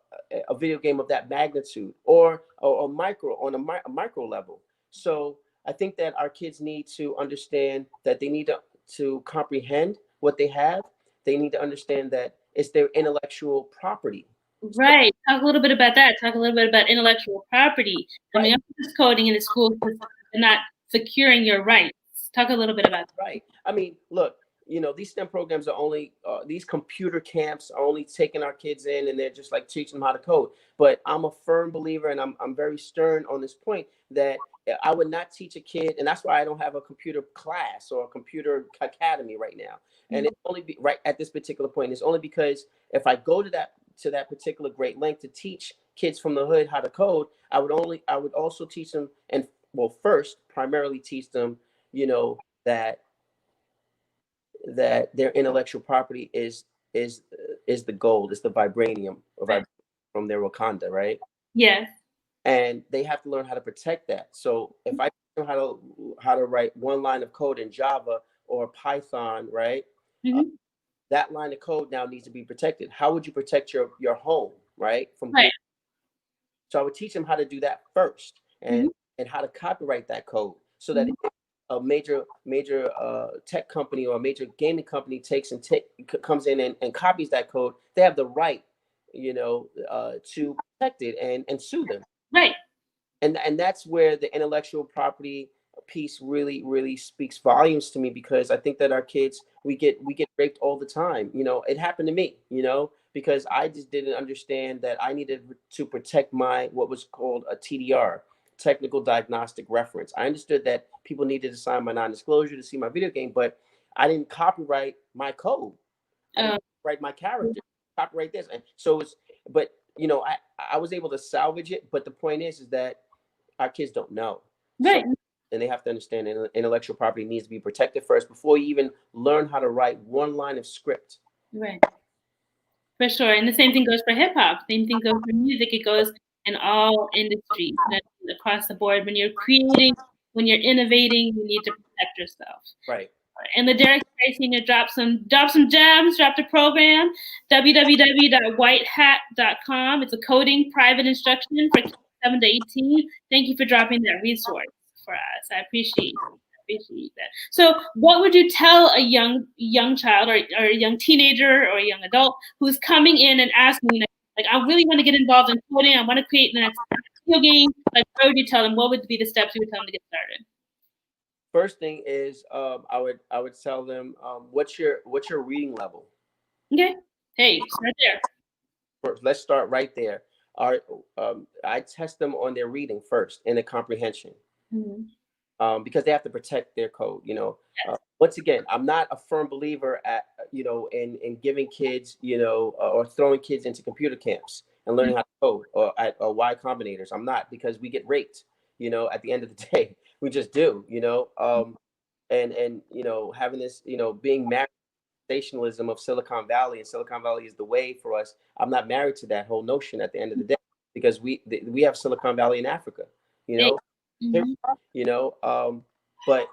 video game of that magnitude or micro on a micro level. So I think that our kids need to understand that they need to comprehend what they have. They need to understand that it's their intellectual property. Right. Talk a little bit about that. Talk a little bit about intellectual property. I Right. mean, just coding in the school system and not securing your rights. Talk a little bit about Right. I mean, look, these STEM programs are only these computer camps are only taking our kids in, and they're just like teaching them how to code. But I'm a firm believer, and I'm very stern on this point that I would not teach a kid, and that's why I don't have a computer class or a computer academy right now. And that. it's only right at this particular point. It's only because if I go to that particular great length to teach kids from the hood how to code, I would also teach them, and well, first primarily teach them, you know that their intellectual property is the gold, is the vibranium Right. from their Wakanda, right? Yes. And they have to learn how to protect that. So if I know how to write one line of code in Java or Python, right? Uh, Hmm. that line of code now needs to be protected. How would you protect your home, right? Right. So I would teach them how to do that first, Hmm. and how to copyright that code, so that Hmm. if a major tech company or a major gaming company comes in and copies that code, they have the right, to protect it and sue them. Right. And that's where the intellectual property piece really speaks volumes to me, because I think that our kids, we get raped all the time. It happened to me, because I just didn't understand that I needed to protect my what was called a TDR, technical diagnostic reference. I understood that people needed to sign my non-disclosure to see my video game, but I didn't copyright my code. I didn't Uh, write my character, copyright this. And so but I was able to salvage it. But the point is that our kids don't know. So, right. and they have to understand that intellectual property needs to be protected first before you even learn how to write one line of script. Right. For sure. And the same thing goes for hip hop. Same thing goes for music. It goes in all industries, across the board. When you're creating, when you're innovating, you need to protect yourself. Right. And the Derek Tracy to drop some gems, drop the program, www.whitehat.com. It's a coding private instruction for kids 7 to 18. Thank you for dropping that resource for us. I appreciate that. So what would you tell a young child or a young teenager or a young adult who's coming in and asking, like, I really want to get involved in coding, I want to create the next video game, like, what would you tell them? What would be the steps you would tell them to get started? First thing is, I would tell them, what's your reading level. Okay. Hey, start there. First, let's start right there. Our I test them on their reading first and the comprehension, Mhm. because they have to protect their code. Once again, I'm not a firm believer in giving kids, or throwing kids into computer camps and learning how to code or Y Combinators. I'm not, because we get raped. At the end of the day, we just do. And having this, being married to sensationalism of Silicon Valley, and Silicon Valley is the way for us. I'm not married to that whole notion at the end of the day, because we have Silicon Valley in Africa. You Hey. know, here, Mhm. but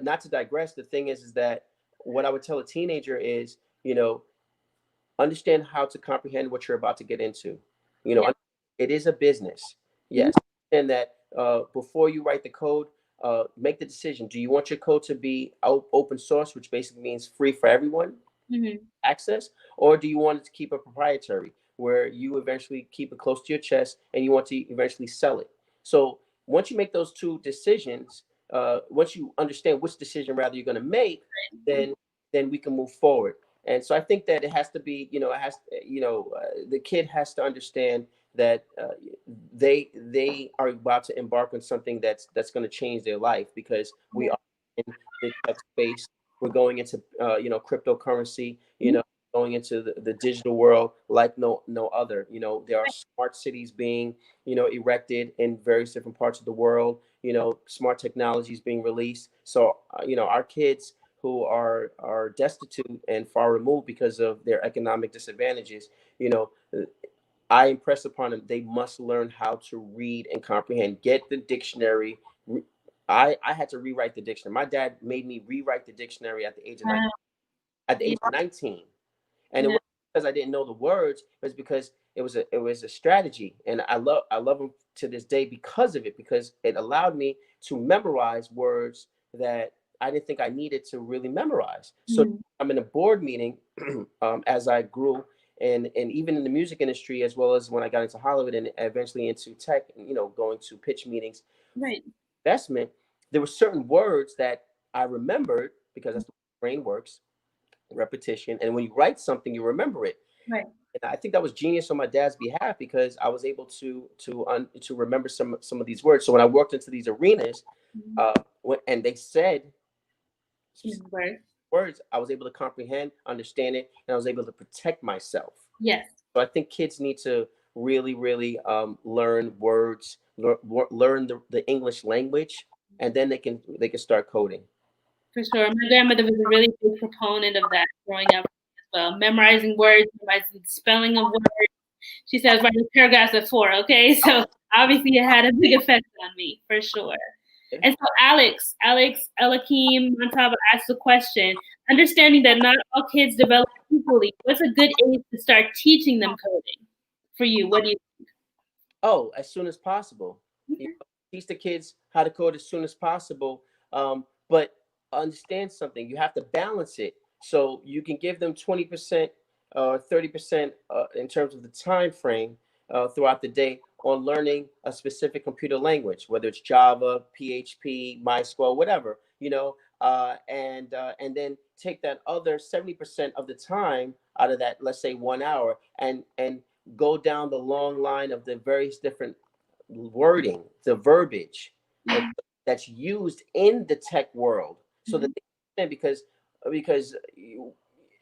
not to digress. The thing is that what I would tell a teenager is, understand how to comprehend what you're about to get into. Yeah. It is a business. Mhm. Yes, and that before you write the code, make the decision. Do you want your code to be open source, which basically means free for everyone? access, or do you want to keep it proprietary, where you eventually keep it close to your chest and you want to eventually sell it? So once you make those two decisions, once you understand which decision rather you're going to make, then we can move forward. And so I think that it has to be, it has, the kid has to understand that they are about to embark on something that's going to change their life, because we are in the tech space. We're going into cryptocurrency, going into the digital world like no other. There are smart cities being erected in various different parts of the world. Smart technologies being released. So our kids who are destitute and far removed because of their economic disadvantages, I impress upon them, they must learn how to read and comprehend. Get the dictionary. I had to rewrite the dictionary. My dad made me rewrite the dictionary at the age of 19. Wow. At the Yeah. age of 19, and it Yeah. wasn't because I didn't know the words. It was because it was a strategy, and I love him to this day because of it, because it allowed me to memorize words that I didn't think I needed to really memorize. So I'm in a board meeting as I grew, and even in the music industry, as well as when I got into Hollywood and eventually into tech, going to pitch meetings, Right. investment, there were certain words that I remembered because that's the way the brain works, repetition. And when you write something, you remember it. Right. And I think that was genius on my dad's behalf, because I was able to remember some of these words. So when I walked into these arenas, and they said Right. words, I was able to comprehend, understand it, and I was able to protect myself. Yes. So I think kids need to really, really learn words, learn the English language, and then they can start coding. For sure. My grandmother was a really big proponent of that growing up as well. Memorizing words, memorizing the spelling of words. She says writing paragraphs at 4, okay? So obviously it had a big effect on me, for sure. And so Alex Elakim Montava asked the question, understanding that not all kids develop equally, what's a good age to start teaching them coding for you? What do you Oh, as soon as possible. You think? know, teach the kids how to code as soon as possible. But understand something. You have to balance it. So you can give them 20%, 30% in terms of the time frame throughout the day on learning a specific computer language, whether it's Java, PHP, MySQL, whatever, and then take that other 70% of the time out of that, let's say 1 hour, and go down the long line of the various different wording, the verbiage that's used in the tech world, so that they understand, because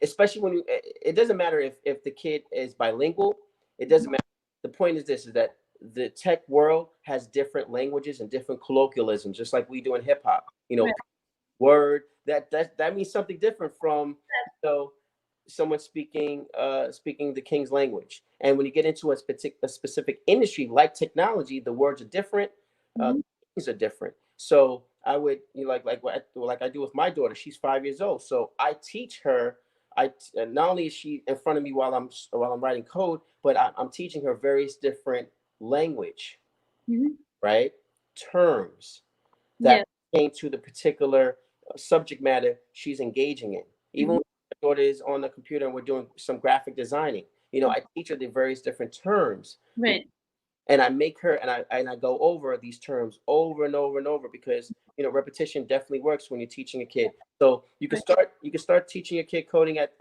especially when it doesn't matter if the kid is bilingual, it doesn't matter. The point is this: is that the tech world has different languages and different colloquialisms, just like we do in hip hop. Right. Word that means something different from someone speaking the king's language. And when you get into a specific industry like technology, the words are different, things are different. So I would, like I do with my daughter. She's 5 years old, so I teach her. Not only is she in front of me while I'm writing code, but I'm teaching her various different language, right? Terms Yeah. that pertain to the particular subject matter she's engaging in. Even when my daughter is on the computer and we're doing some graphic designing, I teach her the various different terms, Right. and I make her and I go over these terms over and over and over, because repetition definitely works when you're teaching a kid. So you can start teaching a kid coding at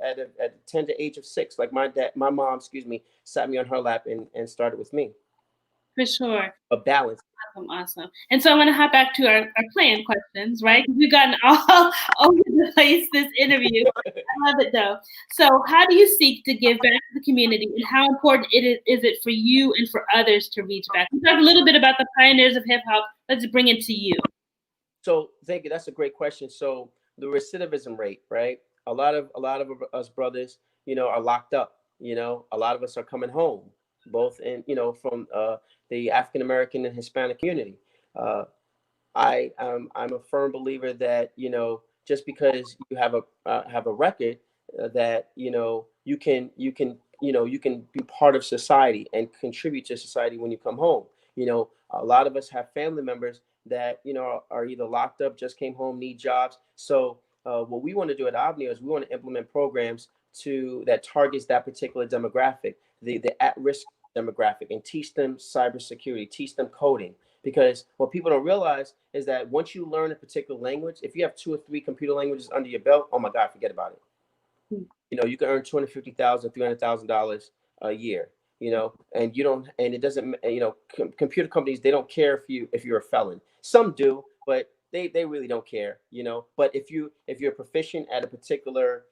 10 to age of 6. Like my mom, excuse me, sat me on her lap and started with me. For sure. A balance. Awesome. And so I want to hop back to our planned questions, right? We've gotten all over the place this interview. I love it though. So how do you seek to give back to the community, and how important is it for you and for others to reach back? We talked a little bit about the pioneers of hip hop. Let's bring it to you. So thank you. That's a great question. So the recidivism rate, right? A lot of us brothers, are locked up. A lot of us are coming home, both from the African American and Hispanic community. Uh, I'm a firm believer that just because you have a record, that you can be part of society and contribute to society when you come home. A lot of us have family members that are either locked up, just came home, need jobs. So what we want to do at OVNIO is we want to implement programs that targets that particular demographic, the at-risk demographic, and teach them cybersecurity, teach them coding. Because what people don't realize is that once you learn a particular language, if you have 2 or 3 computer languages under your belt, oh my God, forget about it. You can earn $250,000, $300,000 a year. And you don't, and it doesn't. Computer companies, they don't care if you're a felon. Some do, but they really don't care. But if you're proficient at a particular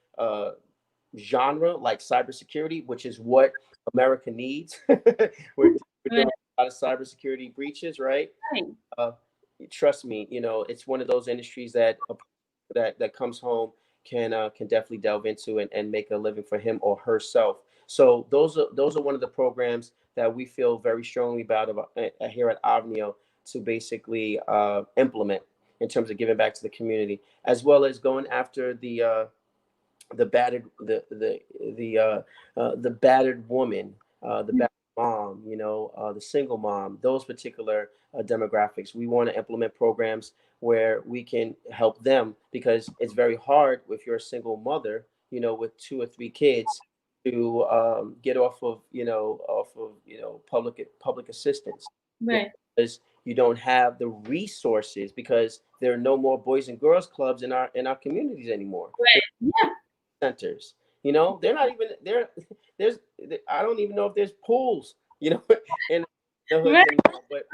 genre like cybersecurity, which is what America needs, we're doing a lot of cybersecurity breaches, right? Uh, Trust me, it's one of those industries that comes home can definitely delve into and make a living for him or herself. So those are one of the programs that we feel very strongly about here at OVNIO to basically implement in terms of giving back to the community, as well as going after the battered the battered woman, the battered mom, the single mom, those particular demographics. We want to implement programs where we can help them, because it's very hard if you're a single mother, with 2 or 3 kids, to get off of public assistance. Right. Because you don't have the resources, because there are no more boys and girls clubs in our communities anymore. Right. Yeah. Centers. They're not even there. I don't even know if there's pools, in the hoods Right. anymore. But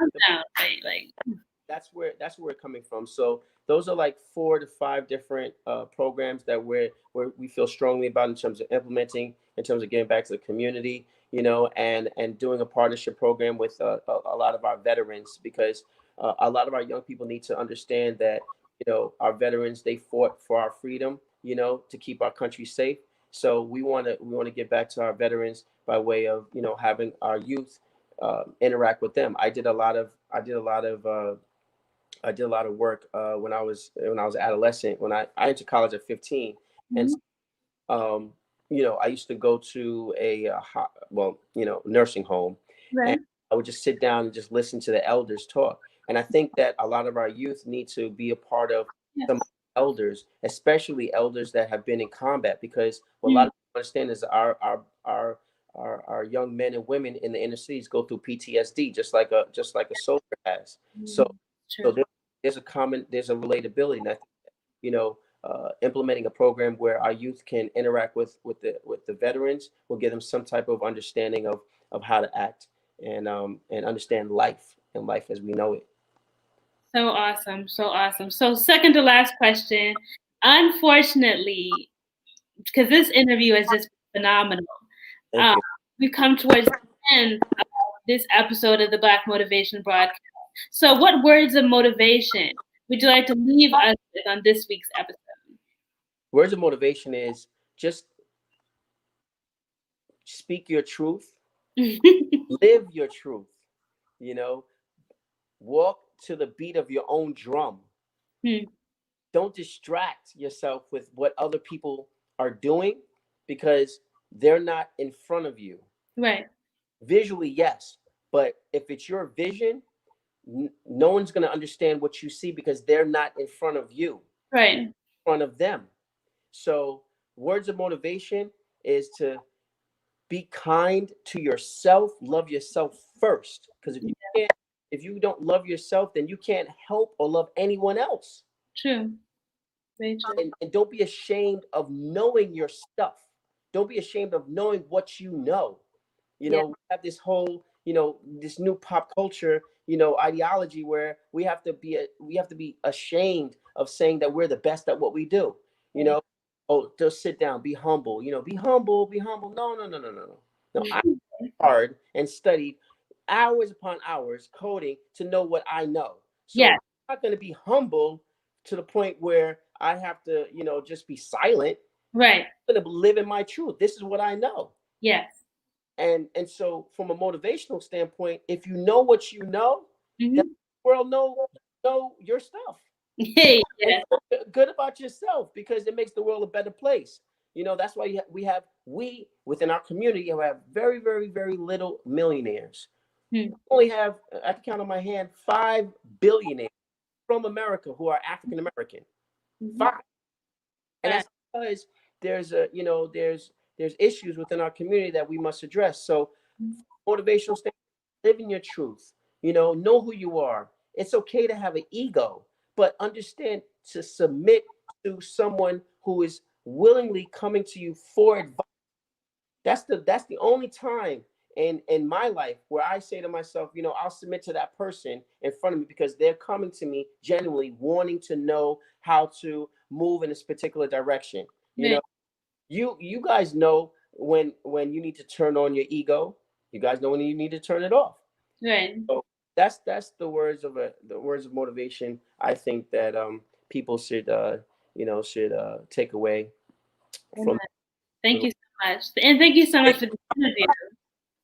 Like that's where we're coming from. So those are like 4 to 5 different programs that we feel strongly about in terms of implementing, in terms of getting back to the community, and doing a partnership program with a lot of our veterans, because a lot of our young people need to understand that our veterans, they fought for our freedom, to keep our country safe. So we want to get back to our veterans by way of having our youth interact with them. I did a lot of work when I was adolescent. When I entered college at 15, and I used to go to a nursing home, and right. I would just sit down and just listen to the elders talk. And I think that a lot of our youth need to be a part of Yes. some elders, especially elders that have been in combat, because what a lot of people understand is our young men and women in the inner cities go through PTSD, just like a soldier has. So True. there's a relatability, and I think, implementing a program where our youth can interact with the veterans will give them some type of understanding of how to act and understand life as we know it. So awesome. So awesome. So second to last question. Unfortunately, because this interview has just been phenomenal, Thank you. we've come towards the end of this episode of the Black Motivation Broadcast. So what words of motivation would you like to leave us with on this week's episode? Words of motivation is just speak your truth, live your truth, walk to the beat of your own drum. Don't distract yourself with what other people are doing, because they're not in front of you. Right. Visually, yes, but if it's your vision, no one's going to understand what you see, because they're not in front of you, Right. in front of them. So words of motivation is to be kind to yourself, love yourself first, because if you don't love yourself, then you can't help or love anyone else. True. Very true. And don't be ashamed of knowing your stuff. Don't be ashamed of knowing what you know. We have this whole, this new pop culture, ideology where we have to be ashamed of saying that we're the best at what we do. Oh, just sit down, be humble. Be humble, be humble. No, no, no, no, no, no. No, I worked hard and studied hours upon hours coding to know what I know. So I'm not going to be humble to the point where I have to, just be silent. Right. I'm going to live in my truth. This is what I know. Yes. And so from a motivational standpoint, if you know what you know, the world know your stuff. Yeah. Good about yourself, because it makes the world a better place. That's why we within our community have very, very, very little millionaires. We only have, I can count on my hand, 5 billionaires from America who are African American. 5. And that's because there's a, you know, there's issues within our community that we must address. So motivational stand, live in your truth, you know who you are. It's okay to have an ego, but understand to submit to someone who is willingly coming to you for advice. That's the only time in my life where I say to myself, I'll submit to that person in front of me because they're coming to me genuinely wanting to know how to move in this particular direction. You Right. know, you guys know when you need to turn on your ego. You guys know when you need to turn it off. Right. So that's the words of motivation. I think that people should take away from Thank the you so much. And thank you so much for the interview.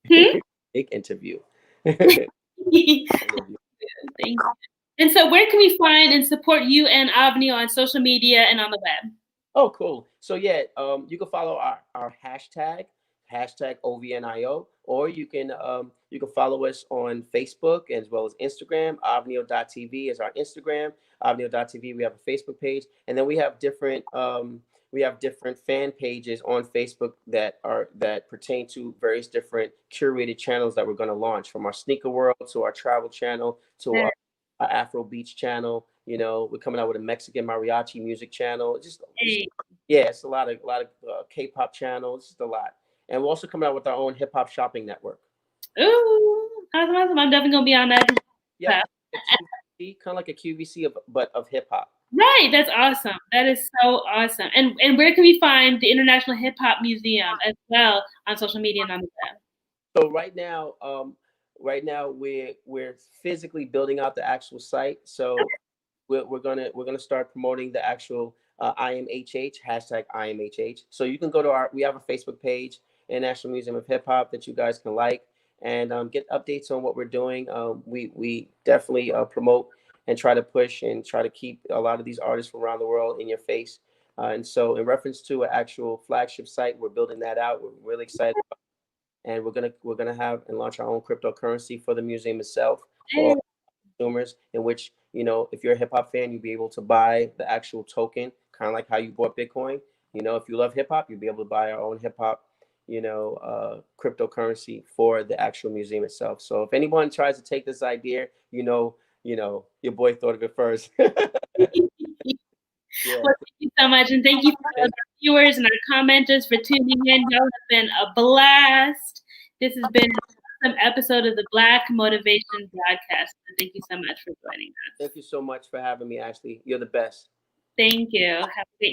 Hmm? big interview. Thank you. And so where can we find and support you and OVNIO on social media and on the web? Oh, cool. So yeah, you can follow our hashtag OVNIO, or you can follow us on Facebook as well as Instagram. OVNIO.tv is our Instagram. OVNIO.tv. We have a Facebook page, and then we have different fan pages on Facebook that pertain to various different curated channels that we're going to launch, from our sneaker world to our travel channel to our Afro Beach channel. We're coming out with a Mexican mariachi music channel. Hey. Yeah, it's a lot of K-pop channels. Just a lot, and we're also coming out with our own hip hop shopping network. Ooh, awesome, awesome. I'm definitely gonna be on that. Yep, kind of like a QVC of hip hop. Right, that's awesome. That is so awesome. And where can we find the International Hip Hop Museum as well on social media and on the web? So right now we're physically building out the actual site. So we're gonna start promoting the actual IMHH hashtag IMHH. So you can go to we have a Facebook page, International Museum of Hip Hop, that you guys can like and get updates on what we're doing. We definitely promote and try to push and try to keep a lot of these artists from around the world in your face. And so, in reference to an actual flagship site, we're building that out. We're really excited, and we're gonna have and launch our own cryptocurrency for the museum itself for all consumers, in which, if you're a hip hop fan, you'll be able to buy the actual token, kind of like how you bought Bitcoin. If you love hip hop, you'll be able to buy our own hip hop, cryptocurrency for the actual museum itself. So if anyone tries to take this idea, your boy thought of it first. Yeah. Well, thank you so much, and thank you for our viewers and our commenters for tuning in. Y'all have been a blast. This has been an awesome episode of the Black Motivation Broadcast. Thank you so much for joining us. Thank you so much for having me, Ashley. You're the best. Thank you. Have a great